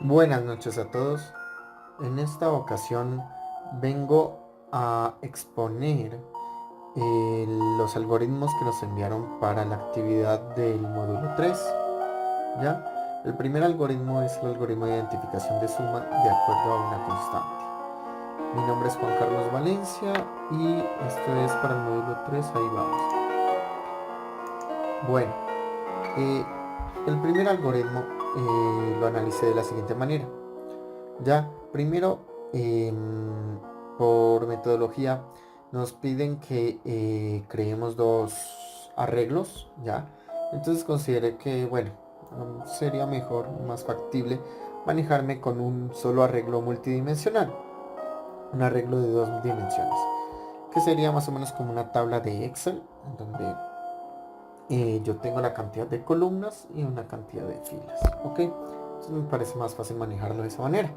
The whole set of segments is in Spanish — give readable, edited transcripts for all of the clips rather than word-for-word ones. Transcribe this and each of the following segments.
Buenas noches a todos. En esta ocasión vengo a exponer los algoritmos que nos enviaron para la actividad del módulo 3. ¿Ya? El primer algoritmo es el algoritmo de identificación de suma de acuerdo a una constante. Mi nombre es Juan Carlos Valencia y esto es para el módulo 3. Ahí vamos. Bueno, eh, el primer algoritmo lo analicé de la siguiente manera. Ya, primero, por metodología, nos piden que creemos dos arreglos, ¿ya? Entonces consideré que, bueno, sería mejor, más factible, manejarme con un solo arreglo multidimensional, un arreglo de dos dimensiones, que sería más o menos como una tabla de Excel, en donde yo tengo la cantidad de columnas y una cantidad de filas, ¿ok? Entonces me parece más fácil manejarlo de esa manera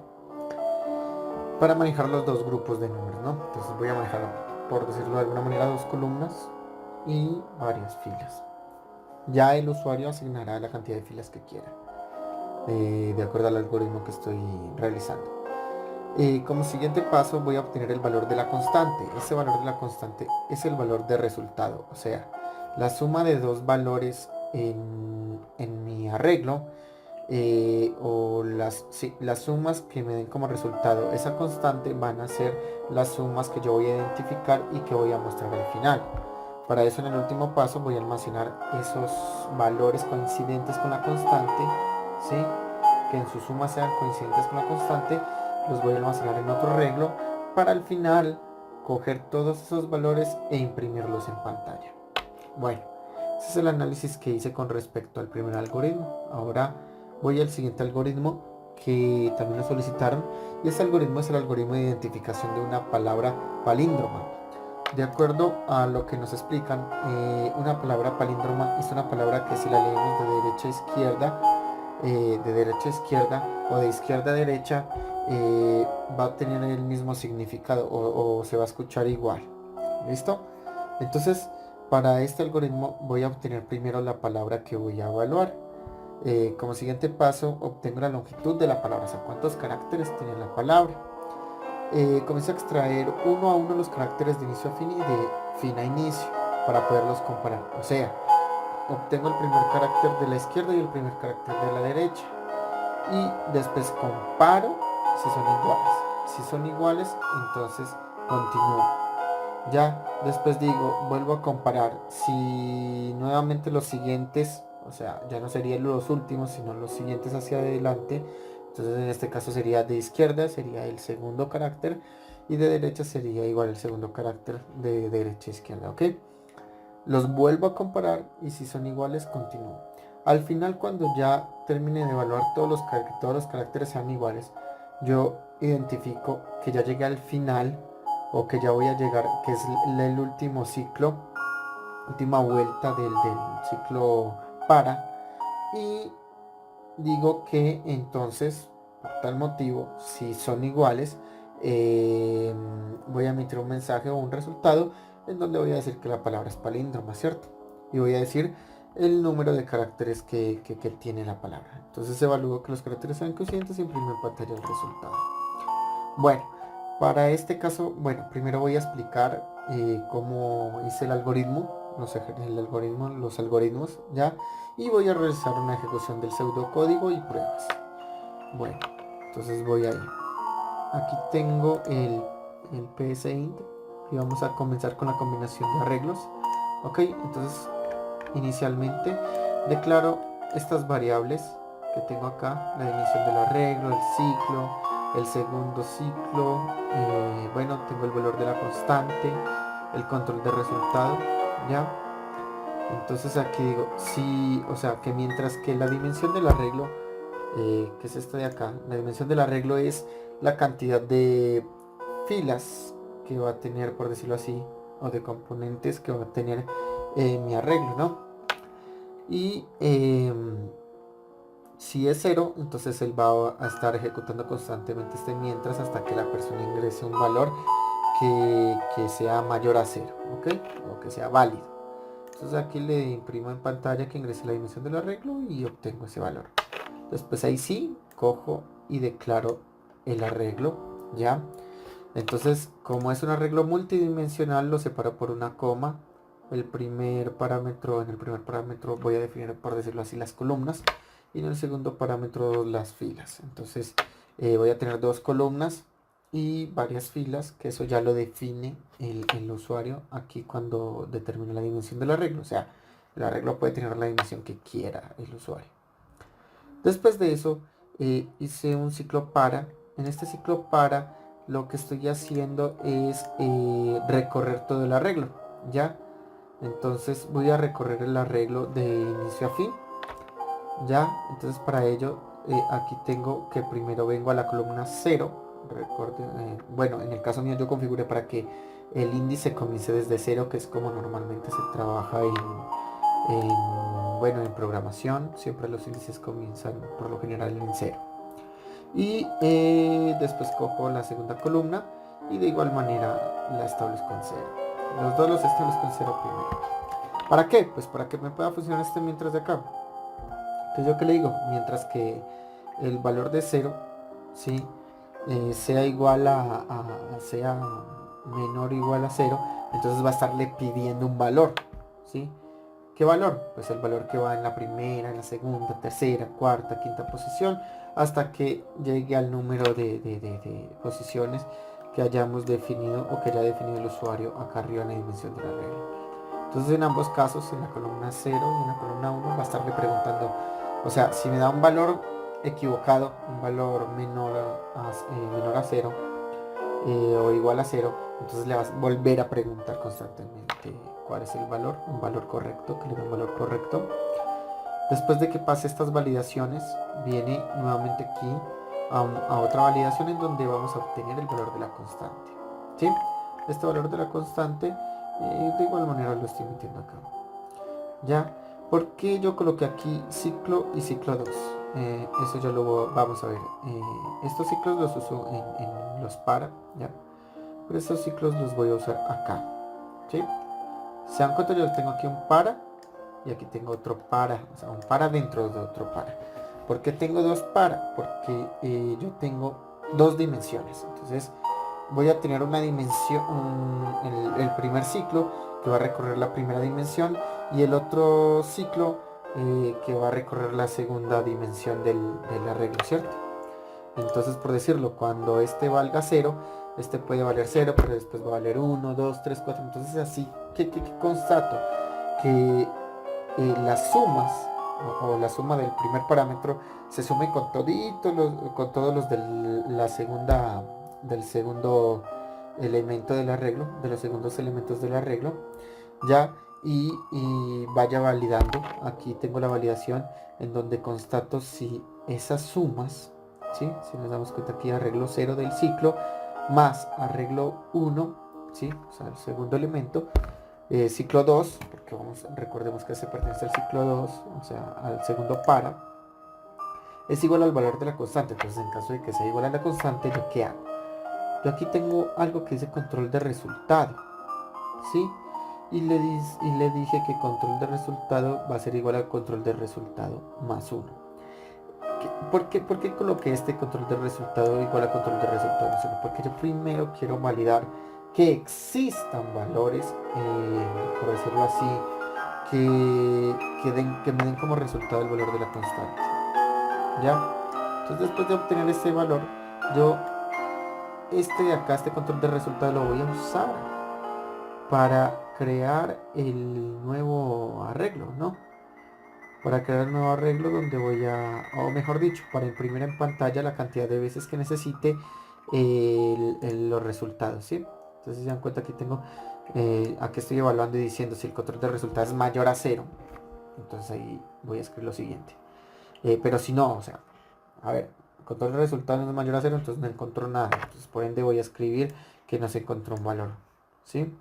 para manejar los dos grupos de números, ¿no? Entonces voy a manejar, por decirlo de alguna manera, dos columnas y varias filas. Ya el usuario asignará la cantidad de filas que quiera, de acuerdo al algoritmo que estoy realizando. Como siguiente paso voy a obtener el valor de la constante. Ese valor de la constante es el valor de resultado, o sea, la suma de dos valores en mi arreglo o las sumas que me den como resultado esa constante van a ser las sumas que yo voy a identificar y que voy a mostrar al final. Para eso en el último paso voy a almacenar esos valores coincidentes con la constante, ¿sí? Que en su suma sean coincidentes con la constante, los voy a almacenar en otro arreglo para al final coger todos esos valores e imprimirlos en pantalla. Bueno, ese es el análisis que hice con respecto al primer algoritmo. Ahora voy al siguiente algoritmo que también lo solicitaron, y ese algoritmo es el algoritmo de identificación de una palabra palíndroma. De acuerdo a lo que nos explican, una palabra palíndroma es una palabra que si la leemos de derecha a izquierda o de izquierda a derecha, va a tener el mismo significado o se va a escuchar igual. ¿Listo? Entonces, para este algoritmo voy a obtener primero la palabra que voy a evaluar. Como siguiente paso, obtengo la longitud de la palabra, o sea, cuántos caracteres tiene la palabra. Comienzo a extraer uno a uno los caracteres de inicio a fin y de fin a inicio para poderlos comparar. O sea, obtengo el primer carácter de la izquierda y el primer carácter de la derecha. Y después comparo si son iguales. Si son iguales, entonces continúo. Ya después digo, vuelvo a comparar si nuevamente los siguientes, o sea, ya no serían los últimos, sino los siguientes hacia adelante. Entonces en este caso sería de izquierda, sería el segundo carácter, y de derecha sería igual el segundo carácter de derecha a izquierda, ¿ok? Los vuelvo a comparar y si son iguales, continúo. Al final, cuando ya termine de evaluar todos los caracteres sean iguales, yo identifico que ya llegué al final o que ya voy a llegar, que es el último ciclo, última vuelta del ciclo para, y digo que entonces, por tal motivo, si son iguales, eh, voy a emitir un mensaje o un resultado en donde voy a decir que la palabra es palíndroma, ¿cierto? Y voy a decir el número de caracteres que tiene la palabra. Entonces evalúo que los caracteres sean coincidentes y imprimo en pantalla el resultado. Bueno, para este caso, bueno, primero voy a explicar cómo hice el algoritmo, los algoritmos, ¿ya? Y voy a realizar una ejecución del pseudocódigo y pruebas. Bueno, entonces voy ahí. Aquí tengo el psint y vamos a comenzar con la combinación de arreglos. Ok, entonces inicialmente declaro estas variables que tengo acá, la dimensión del arreglo, el ciclo, el segundo ciclo, bueno, tengo el valor de la constante, el control de resultado, ¿ya? Entonces aquí digo, sí, o sea, que mientras que la dimensión del arreglo, que es esta de acá, la dimensión del arreglo es la cantidad de filas que va a tener, por decirlo así, o de componentes que va a tener mi arreglo, ¿no? Y si es cero, entonces él va a estar ejecutando constantemente este mientras hasta que la persona ingrese un valor que sea mayor a cero, ¿ok? O que sea válido. Entonces aquí le imprimo en pantalla que ingrese la dimensión del arreglo y obtengo ese valor. Después ahí sí, cojo y declaro el arreglo, ¿ya? Entonces, como es un arreglo multidimensional, lo separo por una coma. En el primer parámetro voy a definir, por decirlo así, las columnas, y en el segundo parámetro las filas. Entonces, voy a tener dos columnas y varias filas, que eso ya lo define el usuario aquí cuando determina la dimensión del arreglo. O sea, el arreglo puede tener la dimensión que quiera el usuario. Después de eso, hice un ciclo para. En este ciclo para, lo que estoy haciendo es recorrer todo el arreglo, ¿ya? Entonces voy a recorrer el arreglo de inicio a fin, ¿ya? Entonces para ello, aquí tengo que primero vengo a la columna 0. Bueno, en el caso mío yo configuré para que el índice comience desde 0, que es como normalmente se trabaja bueno, en programación. Siempre los índices comienzan por lo general en 0. Y después cojo la segunda columna y de igual manera la establezco en 0. Los dos los establezco en 0 primero. ¿Para qué? Pues para que me pueda funcionar este mientras de acá. Entonces yo que le digo, mientras que el valor de 0, ¿sí? Sea igual sea menor o igual a 0, entonces va a estarle pidiendo un valor, ¿sí? ¿Qué valor? Pues el valor que va en la primera, en la segunda, tercera, cuarta, quinta posición, hasta que llegue al número de posiciones que hayamos definido o que haya definido el usuario acá arriba en la dimensión de la regla. Entonces en ambos casos, en la columna 0 y en la columna 1, va a estarle preguntando, o sea, si me da un valor equivocado, un valor menor a 0, o igual a 0, entonces le vas a volver a preguntar constantemente cuál es el valor, un valor correcto, que le dé un valor correcto. Después de que pase estas validaciones, viene nuevamente aquí a otra validación en donde vamos a obtener el valor de la constante, ¿sí? Este valor de la constante, de igual manera lo estoy metiendo acá, ¿ya? Porque yo coloqué aquí ciclo y ciclo 2. Eso ya lo vamos a ver. Estos ciclos los uso en los para, ¿ya? Pero estos ciclos los voy a usar acá, ¿sí? Se dan cuenta, yo tengo aquí un para y aquí tengo otro para, o sea, un para dentro de otro para. ¿Por qué tengo dos para? Porque yo tengo dos dimensiones. Entonces voy a tener una dimensión, el primer ciclo que va a recorrer la primera dimensión y el otro ciclo que va a recorrer la segunda dimensión del arreglo, ¿cierto? Entonces, por decirlo, cuando este valga 0, este puede valer 0, pero después va a valer 1, 2, 3, 4. Entonces así que constato que las sumas o la suma del primer parámetro se sumen con todos los del segundo elemento del arreglo, de los segundos elementos del arreglo, ya, y vaya validando. Aquí tengo la validación en donde constato si esas sumas, ¿sí? Si nos damos cuenta aquí, arreglo 0 del ciclo más arreglo 1, ¿sí? O sea, el segundo elemento, ciclo 2, porque recordemos que se pertenece al ciclo 2, o sea, al segundo para, es igual al valor de la constante. Entonces, en caso de que sea igual a la constante, ¿yo qué hago? Yo aquí tengo algo que dice control de resultado, ¿sí? Y le dije que control de resultado va a ser igual al control de resultado más 1. ¿Por qué coloqué este control de resultado igual a control de resultado más 1? Porque yo primero quiero validar que existan valores, por decirlo así, que me den como resultado el valor de la constante, ¿ya? Entonces, después de obtener este valor, yo este control de resultado lo voy a usar para crear el nuevo arreglo, ¿no? Para crear el nuevo arreglo donde o mejor dicho, para imprimir en pantalla la cantidad de veces que necesite los resultados, ¿sí? Entonces se dan cuenta que tengo, aquí estoy evaluando y diciendo si el control de resultados es mayor a 0. Entonces ahí voy a escribir lo siguiente. Pero si no, o sea, a ver, el control de resultados no es mayor a 0, entonces no encontró nada. Entonces por ende voy a escribir que no se encontró un valor, ¿sí?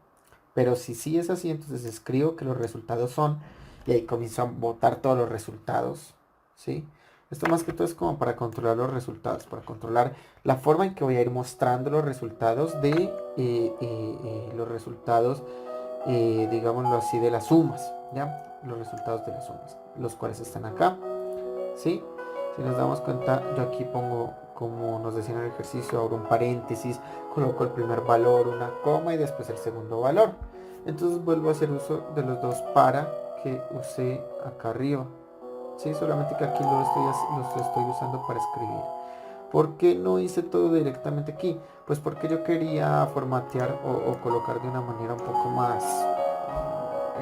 Pero si sí es así, entonces escribo que los resultados son, y ahí comienzo a botar todos los resultados, ¿sí? Esto más que todo es como para controlar los resultados, para controlar la forma en que voy a ir mostrando los resultados digámoslo así, de las sumas, ¿ya? Los resultados de las sumas, los cuales están acá, ¿sí? Si nos damos cuenta, yo aquí pongo como nos decía en el ejercicio, abro un paréntesis, coloco el primer valor, una coma y después el segundo valor. Entonces vuelvo a hacer uso de los dos para que usé acá arriba. Sí, solamente que aquí los estoy usando para escribir. ¿Por qué no hice todo directamente aquí? Pues porque yo quería formatear o colocar de una manera un poco más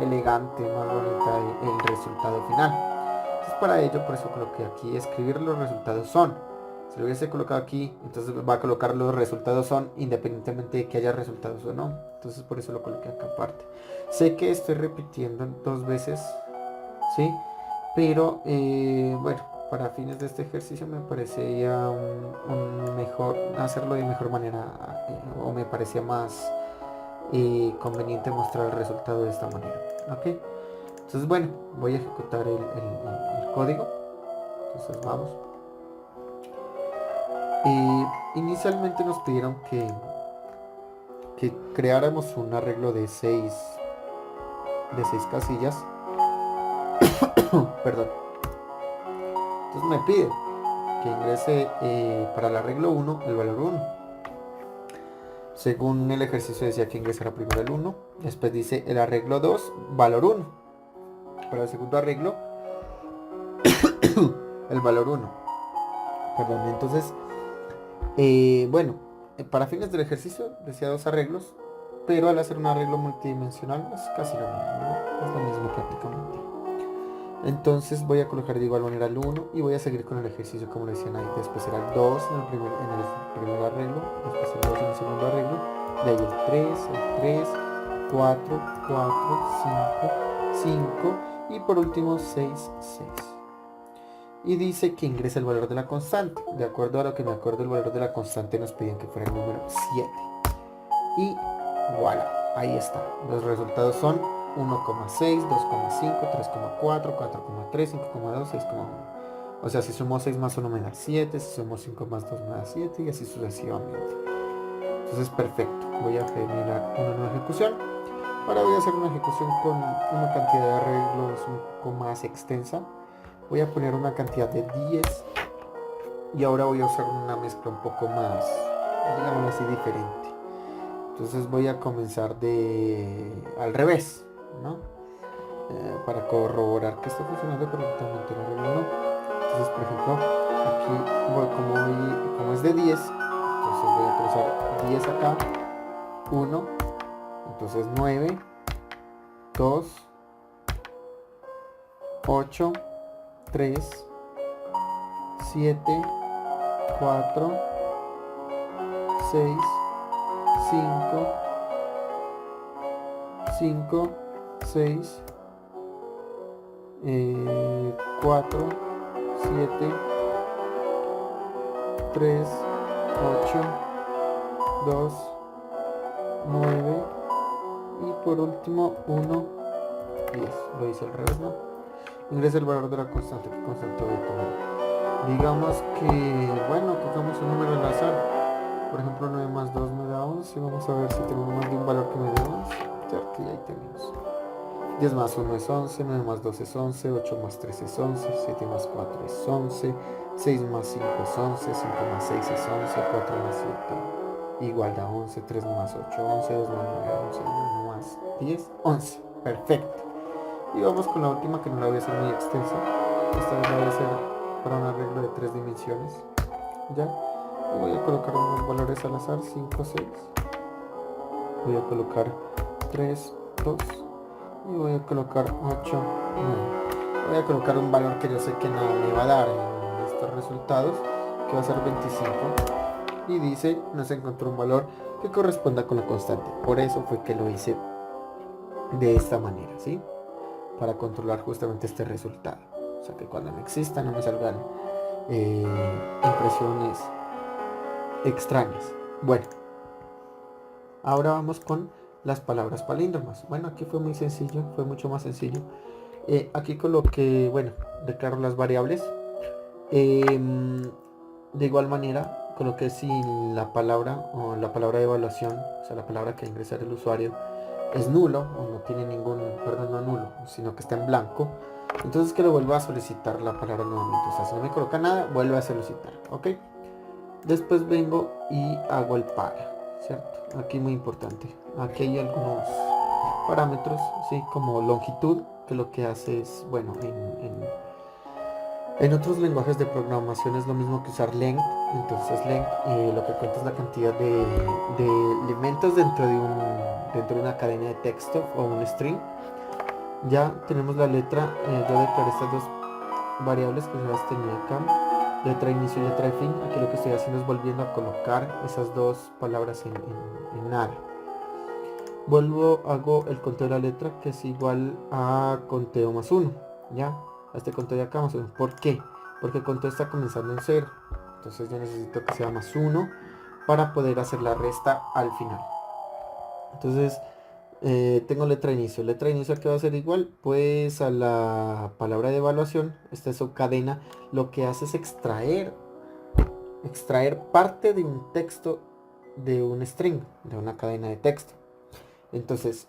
elegante, más bonita el resultado final. Entonces para ello, por eso coloqué aquí, escribir los resultados son. Si lo hubiese colocado aquí, entonces va a colocar los resultados son independientemente de que haya resultados o no. Entonces por eso lo coloqué acá aparte. Sé que estoy repitiendo 2 veces, ¿sí? Pero bueno, para fines de este ejercicio me parecía un mejor hacerlo de mejor manera o me parecía más conveniente mostrar el resultado de esta manera. ¿Ok? Entonces bueno, voy a ejecutar el código. Entonces vamos. Inicialmente nos pidieron que creáramos un arreglo de 6 casillas. Perdón. Entonces me pide que ingrese para el arreglo 1 el valor 1. Según el ejercicio decía que ingresara primero el 1, después dice el arreglo 2, valor 1. Para el segundo arreglo, el valor 1. Perdón, entonces, bueno, para fines del ejercicio decía 2 arreglos, pero al hacer un arreglo multidimensional es casi lo mismo, ¿no? Es lo mismo prácticamente. Entonces voy a colocar de igual manera el 1 y voy a seguir con el ejercicio como lo decían ahí. Después será el 2 en el primer arreglo, después el 2 en el segundo arreglo, de ahí el 3, 4, 5 y por último 6. Y dice que ingresa el valor de la constante. De acuerdo a lo que me acuerdo, el valor de la constante nos pedían que fuera el número 7. Y voilà, ahí está. Los resultados son 1,6, 2,5, 3,4, 4,3, 5,2, 6,1. O sea, si sumo 6 más 1 me da 7, si sumo 5 más 2 me da 7 y así sucesivamente. Entonces, perfecto. Voy a generar una nueva ejecución. Ahora voy a hacer una ejecución con una cantidad de arreglos un poco más extensa. Voy a poner una cantidad de 10 y ahora voy a usar una mezcla un poco más, digámoslo así, diferente. Entonces voy a comenzar al revés, ¿no? Para corroborar que está funcionando correctamente el arreglo, ¿no? Entonces, por ejemplo, aquí como es de 10, entonces voy a cruzar 10 acá, 1, entonces 9, 2, 8, 3, 7, 4, 6, 5, 6, 4, 7, 3, 8, 2, 9 y por último 1, 10. Lo hice al revés, ¿no? Ingresa el valor de la constante. ¿Qué constante voy a tomar? Digamos que, bueno, cogemos un número al azar. Por ejemplo, 9 más 2 me da 11. Vamos a ver si tenemos más de un valor que me dé 11. ¿Cierto? Y ahí tenemos. 10 más 1 es 11, 9 más 2 es 11, 8 más 3 es 11, 7 más 4 es 11, 6 más 5 es 11, 5 más 6 es 11, 4 más 7 igual a 11, 3 más 8, 11, 2 más 9, 11, 1 más 10, 11. Perfecto. Y vamos con la última, que no la voy a hacer muy extensa. Esta vez la voy a hacer para un arreglo de 3 dimensiones. ¿Ya? Y voy a colocar unos valores al azar, 5, 6. Voy a colocar 3, 2. Y voy a colocar 8, 9. Voy a colocar un valor que yo sé que no me va a dar en estos resultados, que va a ser 25. Y dice, nos encontró un valor que corresponda con la constante. Por eso fue que lo hice de esta manera, ¿sí? Para controlar justamente este resultado. O sea, que cuando no exista no me salgan impresiones extrañas. Bueno, ahora vamos con las palabras palíndromas. Bueno, aquí fue muy sencillo, fue mucho más sencillo. Aquí coloqué, bueno, declaro las variables. De igual manera, coloqué si la palabra o la palabra de evaluación, o sea, la palabra que ingresar el usuario es nulo o no tiene ningún, perdón, no nulo, sino que está en blanco. Entonces que lo vuelva a solicitar la palabra nuevamente. O sea, si no me coloca nada, vuelve a solicitar, ¿ok? Después vengo y hago el para, ¿cierto? Aquí muy importante. Aquí hay algunos parámetros, ¿sí? Como longitud, que lo que hace es, bueno, en otros lenguajes de programación es lo mismo que usar length. Entonces length lo que cuenta es la cantidad de elementos dentro de una cadena de texto o un string. Ya tenemos la letra, yo declaré estas dos variables que ya las tenía acá, letra de inicio y letra de fin. Aquí lo que estoy haciendo es volviendo a colocar esas dos palabras en nada. Vuelvo, hago el conteo de la letra, que es igual a conteo más 1, ya, a este conteo de acá más 1. ¿Por qué? Porque el conteo está comenzando en 0, entonces yo necesito que sea más 1 para poder hacer la resta al final. Entonces tengo letra de inicio. Letra de inicio, ¿a qué va a ser igual? Pues a la palabra de evaluación. Esta es su cadena. Lo que hace es extraer parte de un texto de un string, de una cadena de texto. Entonces,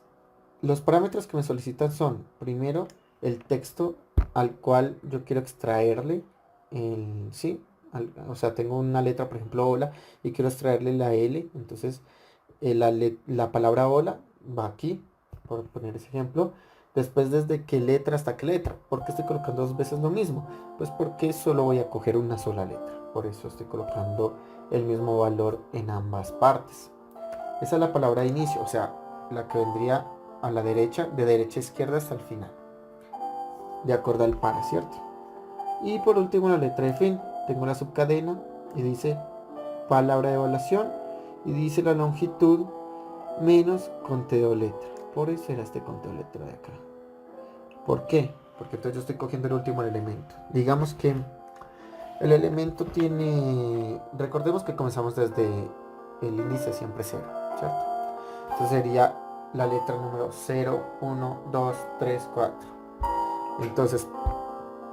los parámetros que me solicitan son, primero, el texto al cual yo quiero extraerle sí, o sea, tengo una letra, por ejemplo, hola, y quiero extraerle la L. Entonces, la palabra hola va aquí, por poner ese ejemplo. Después, desde qué letra hasta qué letra. ¿Por qué estoy colocando dos veces lo mismo? Pues porque solo voy a coger una sola letra. Por eso estoy colocando el mismo valor en ambas partes. Esa es la palabra de inicio, o sea, la que vendría a la derecha, de derecha a izquierda hasta el final, de acuerdo al para, ¿cierto? Y por último la letra de fin. Tengo la subcadena y dice palabra de evaluación y dice la longitud menos conteo letra. Por eso era este conteo letra de acá. ¿Por qué? Porque entonces yo estoy cogiendo el último elemento. Digamos que el elemento tiene... Recordemos que comenzamos desde el índice siempre 0, ¿cierto? Entonces sería la letra número 0, 1, 2, 3, 4. Entonces,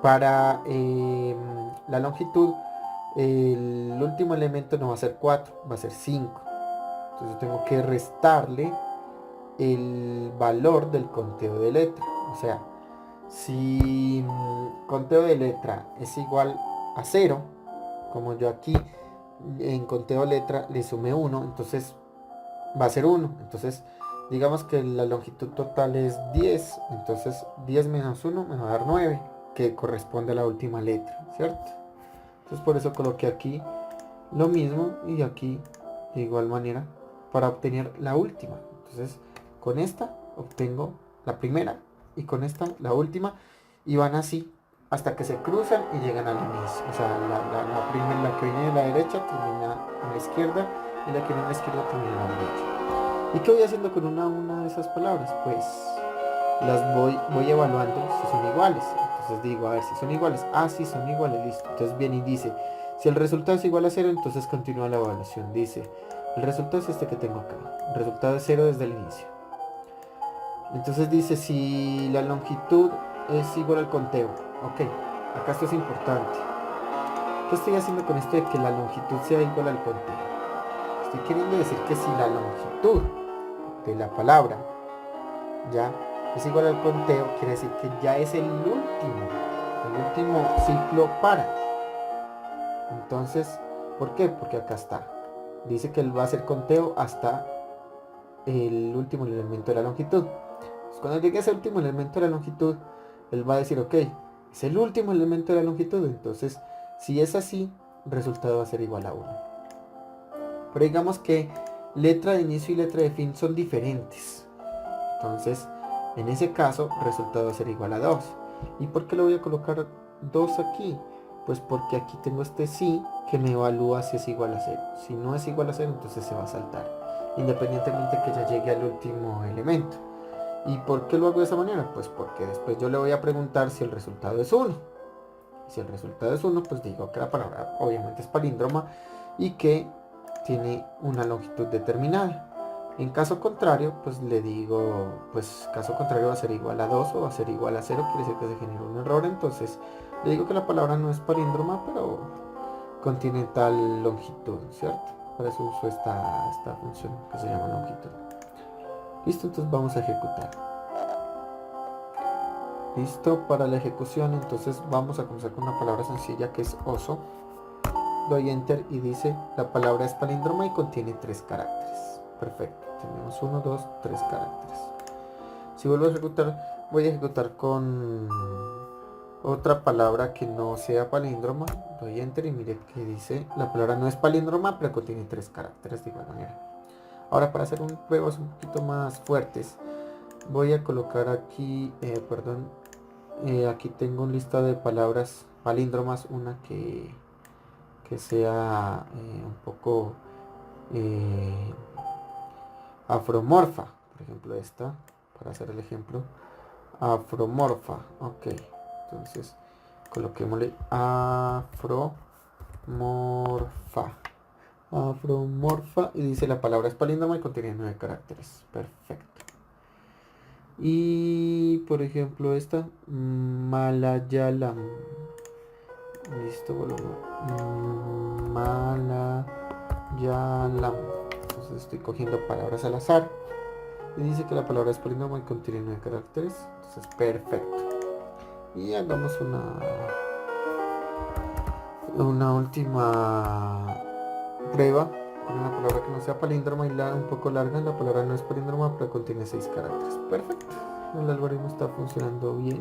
para la longitud, el último elemento no va a ser 4, va a ser 5. Entonces tengo que restarle el valor del conteo de letra. O sea, si conteo de letra es igual a 0, como yo aquí en conteo letra le sumé 1, entonces va a ser 1. Entonces digamos que la longitud total es 10, entonces 10 menos 1 me va a dar 9, que corresponde a la última letra, ¿cierto? Entonces por eso coloqué aquí lo mismo y aquí de igual manera para obtener la última. Entonces con esta obtengo la primera y con esta la última, y van así hasta que se cruzan y llegan al inicio. O sea, la que viene de la derecha termina en la izquierda y la que viene de la izquierda termina en la derecha. ¿Y qué voy haciendo con una de esas palabras? Pues las voy evaluando si son iguales. Entonces digo, a ver si son iguales. Ah, sí, son iguales, listo. Entonces viene y dice, si el resultado es igual a 0, entonces continúa la evaluación. Dice, el resultado es este que tengo acá. El resultado es 0 desde el inicio. Entonces dice, si la longitud es igual al conteo. Ok, acá esto es importante. ¿Qué estoy haciendo con esto de que la longitud sea igual al conteo? Estoy queriendo decir que si la longitud de la palabra ya es igual al conteo, quiere decir que ya es el último ciclo para. Entonces, ¿por qué? Porque acá está. Dice que él va a hacer conteo hasta el último elemento de la longitud. Entonces, cuando llegue a ese último elemento de la longitud, él va a decir, ok, es el último elemento de la longitud. Entonces, si es así, el resultado va a ser igual a 1. Pero digamos que letra de inicio y letra de fin son diferentes. Entonces, en ese caso, el resultado va a ser igual a 2. ¿Y por qué le voy a colocar 2 aquí? Pues porque aquí tengo este sí que me evalúa si es igual a 0. Si no es igual a 0, entonces se va a saltar, independientemente que ya llegue al último elemento. ¿Y por qué lo hago de esa manera? Pues porque después yo le voy a preguntar si el resultado es 1. Si el resultado es 1, pues digo que la palabra obviamente es palíndroma y que tiene una longitud determinada. En caso contrario, pues le digo, pues caso contrario va a ser igual a 2 o va a ser igual a 0, quiere decir que se generó un error. Entonces le digo que la palabra no es palíndroma, pero contiene tal longitud, ¿cierto? Para eso uso esta función que se llama longitud. Listo, entonces vamos a ejecutar. Listo para la ejecución. Entonces vamos a comenzar con una palabra sencilla que es oso. doy enter y dice la palabra es palíndroma y contiene 3 caracteres. Perfecto, tenemos 1, 2, 3 caracteres. Si vuelvo a ejecutar, voy a ejecutar con otra palabra que no sea palíndroma. Doy enter y mire que dice la palabra no es palíndroma, pero contiene 3 caracteres de igual manera. Ahora, para hacer pruebas un poquito más fuertes, voy a colocar aquí, aquí tengo un listado de palabras palíndromas, una que sea un poco eh, afromorfa, por ejemplo esta, para hacer el ejemplo, afromorfa, ok, entonces coloquémosle afromorfa y dice la palabra es palíndroma y contiene 9 caracteres, perfecto. Y por ejemplo esta, Malayalam, listo, Malayalam. Entonces estoy cogiendo palabras al azar y dice que la palabra es polínomo y contiene 9 caracteres. Entonces perfecto. Y hagamos una última prueba con una palabra que no sea palíndroma y un poco larga. La palabra no es palíndroma pero contiene 6 caracteres. Perfecto. El algoritmo está funcionando bien.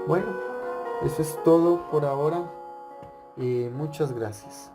Bueno, eso es todo por ahora. Muchas gracias.